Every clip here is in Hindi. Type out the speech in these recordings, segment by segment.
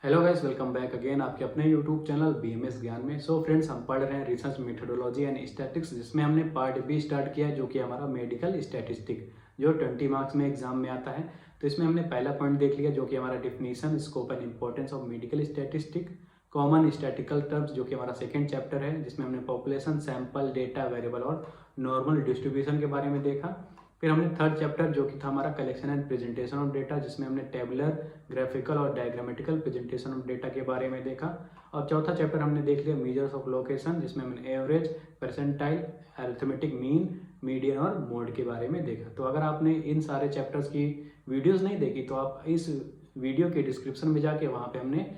Hello guys, welcome back again आपके अपने यूट्यूब चैनल बीएमएस ज्ञान में। सो फ्रेंड्स, हम पढ़ रहे हैं रिसर्च मेथोडोलॉजी एंड स्टैटिस्टिक्स, जिसमें हमने पार्ट बी स्टार्ट किया है, जो कि हमारा मेडिकल स्टैटिस्टिक जो 20 मार्क्स में एग्जाम में आता है। तो इसमें हमने पहला पॉइंट देख लिया, जो कि हमारा definition, scope and importance of medical statistic, common statistical terms, जो कि हमारा सेकेंड चैप्टर है, जिसमें हमने पॉपुलेशन, सैंपल, डेटा, वेरिएबल और नॉर्मल डिस्ट्रीब्यूशन के बारे में देखा। फिर हमने थर्ड चैप्टर, जो कि था हमारा collection and presentation of data, जिसमें हमने टेबुलर, ग्राफिकल और डायग्रामेटिकल प्रेजेंटेशन ऑफ डेटा के बारे में देखा। और चौथा चैप्टर हमने देख लिया मेजर्स ऑफ लोकेशन, जिसमें हमने average, percentile, arithmetic mean, median और मोड के बारे में देखा। तो अगर आपने इन सारे चैप्टर्स की वीडियोस नहीं देखी तो आप इस वीडियो के डिस्क्रिप्शन में जाके वहाँ पे हमने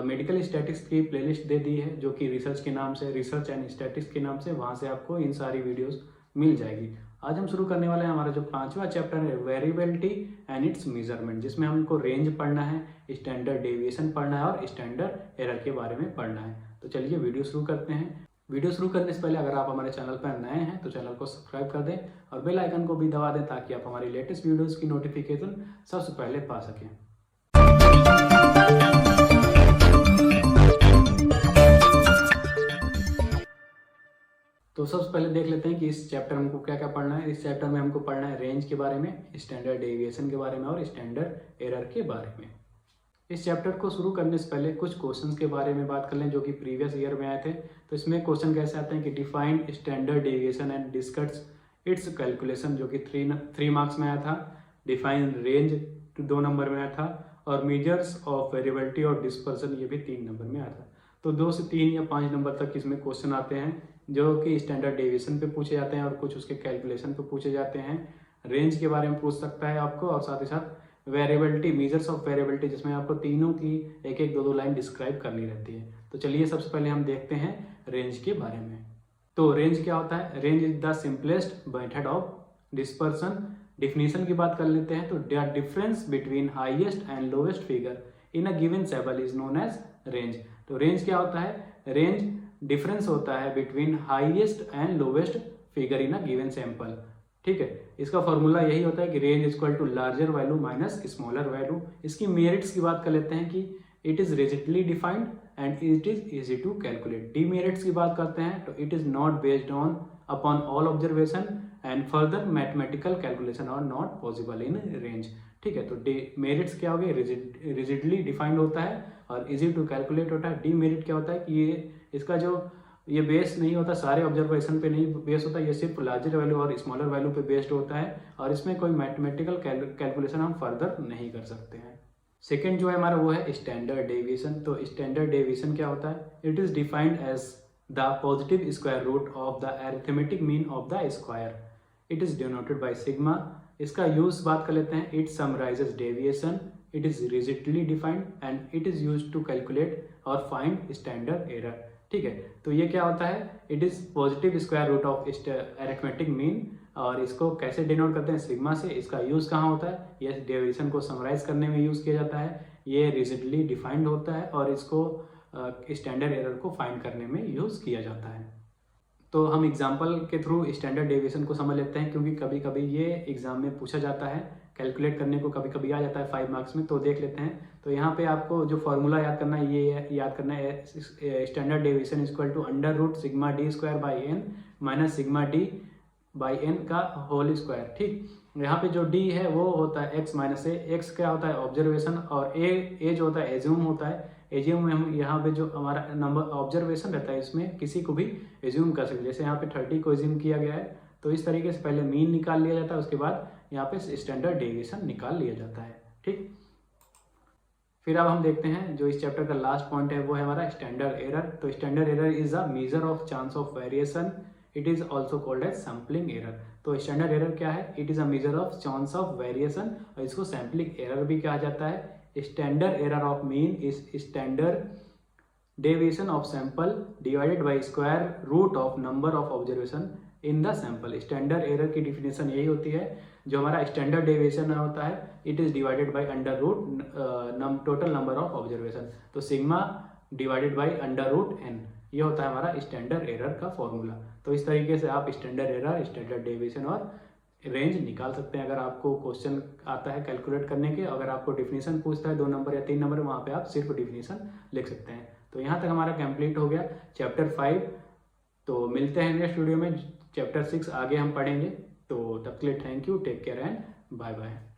मेडिकल स्टैटिस्टिक्स की प्लेलिस्ट दे दी है, जो कि रिसर्च के नाम से, रिसर्च एंड स्टैटिस्टिक्स के नाम से, वहाँ से आपको इन सारी वीडियोस मिल जाएगी। आज हम शुरू करने वाले हैं हमारा जो पांचवा चैप्टर है, वेरिएबिलिटी एंड इट्स मेजरमेंट, जिसमें हमको रेंज पढ़ना है, स्टैंडर्ड डेविएशन पढ़ना है और स्टैंडर्ड एरर के बारे में पढ़ना है। तो चलिए वीडियो शुरू करते हैं। वीडियो शुरू करने से पहले अगर आप हमारे चैनल पर नए हैं तो चैनल को सब्सक्राइब कर दें और बेल आइकन को भी दबा दें, ताकि आप हमारी लेटेस्ट वीडियोज़ की नोटिफिकेशन सबसे पहले पा सकें। तो सबसे पहले देख लेते हैं कि इस चैप्टर में हमको क्या क्या पढ़ना है। इस चैप्टर में हमको पढ़ना है रेंज के बारे में, स्टैंडर्ड डेविएशन के बारे में और स्टैंडर्ड एरर के बारे में। इस चैप्टर को शुरू करने से पहले कुछ क्वेश्चंस के बारे में बात कर लें, जो कि प्रीवियस ईयर में आए थे। तो इसमें क्वेश्चन कैसे आते हैं कि defined standard deviation and discuss it's calculation, जो कि 3 मार्क्स में आया था। डिफाइन रेंज 2 नंबर में आया था। और मेजर्स ऑफ वेरिएबिलिटी और डिस्पर्सन, ये भी 3 नंबर में आया था। तो 2 से 3 या 5 नंबर तक इसमें क्वेश्चन आते हैं, जो कि स्टैंडर्ड डेविएशन पे पूछे जाते हैं और कुछ उसके कैलकुलेशन पे पूछे जाते हैं। रेंज के बारे में पूछ सकता है आपको, और साथ ही साथ वेरिएबिलिटी, मेजर्स ऑफ वेरिएबिलिटी, जिसमें आपको तीनों की एक एक दो लाइन डिस्क्राइब करनी रहती है। तो चलिए सबसे पहले हम देखते हैं रेंज के बारे में। तो रेंज क्या होता है? Range is the simplest method of dispersion. Definition की बात कर लेते हैं तो the difference between highest and lowest figure in a given sample is known as range. तो रेंज क्या होता है? रेंज डिफरेंस होता है between highest and lowest figure in a given sample. ठीक है, इसका फॉर्मूला यही होता है कि range equal to larger value minus smaller value. इसकी मेरिट्स की बात कर लेते हैं कि it is rigidly defined and it is easy to calculate. Demerits की बात करते हैं तो it is not based on upon all observation and further mathematical calculation are not possible in range. ठीक है, तो मेरिट्स क्या हो गए? रिजिडली डिफाइंड होता है और इजी टू कैलकुलेट होता है। डीमेरिट क्या होता है कि इसका जो ये बेस नहीं होता, सारे ऑब्जर्वेशन पे नहीं बेस होता, ये सिर्फ लार्जर वैल्यू और स्मॉलर वैल्यू पे बेस्ड होता है, और इसमें कोई मैथमेटिकल कैलकुलेशन हम फर्दर नहीं कर सकते हैं। सेकेंड जो है हमारा वो है स्टैंडर्ड डेविएशन। तो स्टैंडर्ड डेविएशन क्या होता है? It is defined as the positive square root of the arithmetic mean of the square. It is denoted by sigma. इसका यूज बात कर लेते हैं। It summarizes deviation, it is rigidly defined and it is use to calculate और फाइंड स्टैंडर्ड एरर। ठीक है, तो ये क्या होता है? It is positive square root of arithmetic mean, और इसको कैसे डिनोट करते हैं? सिग्मा से। इसका यूज कहाँ होता है? ये डेविएशन को समराइज करने में यूज किया जाता है। ये रिजिडली डिफाइंड होता है और इसको स्टैंडर्ड एरर को फाइंड करने में यूज किया जाता है। तो हम एग्जाम्पल के थ्रू स्टैंडर्ड डेविएशन को समझ लेते हैं, क्योंकि कभी कभी ये एग्जाम में पूछा जाता है, कैलकुलेट करने को कभी कभी आ जाता है 5 मार्क्स में। तो देख लेते हैं। तो यहाँ पे आपको जो फॉर्मूला याद करना है, ये याद करना है, standard deviation equal to under root sigma D square by N minus sigma D by N का होल स्क्वायर। ठीक, यहाँ पे जो डी है वो होता है एक्स माइनस ए। एक्स क्या होता है? ऑब्जर्वेशन, और ए जो होता है एज्यूम होता है। एज्यूम में हम यहाँ पे जो हमारा नंबर ऑब्जर्वेशन रहता है, इसमें किसी को भी एज्यूम कर सकते हैं। जैसे यहाँ पे 30 को एज्यूम किया गया है, तो इस तरीके से पहले मीन निकाल लिया जाता है, उसके बाद यहाँ पे स्टैंडर्ड डेविएशन निकाल लिया जाता है। ठीक, फिर अब हम देखते हैं जो इस चैप्टर का लास्ट पॉइंट है, वो है हमारा स्टैंडर्ड एरर। तो standard error is a measure of chance of variation. It is also called as sampling error. तो स्टैंडर्ड एरर क्या है? It is a measure of chance of variation, और इसको सैम्पलिंग एरर भी कहा जाता है। Standard error of mean is standard deviation of sample divided by square root of number of observation in the sample. Standard error की डिफिनेशन यही होती है, जो हमारा स्टैंडर्ड डेविएशन होता है, it is divided by under root total number of observation. तो sigma divided by under root N, ये होता है हमारा स्टैंडर्ड एरर का फॉर्मूला। तो इस तरीके से आप स्टैंडर्ड एरर, स्टैंडर्ड डेविएशन और रेंज निकाल सकते हैं। अगर आपको क्वेश्चन आता है कैलकुलेट करने के, अगर आपको डिफिनीशन पूछता है 2 नंबर या 3 नंबर, वहाँ पे आप सिर्फ डिफिनीशन लिख सकते हैं। तो यहाँ तक हमारा कंप्लीट हो गया चैप्टर 5। तो मिलते हैं नेक्स्ट वीडियो में, चैप्टर 6 आगे हम पढ़ेंगे। तो तब के लिए thank you, take care and bye bye.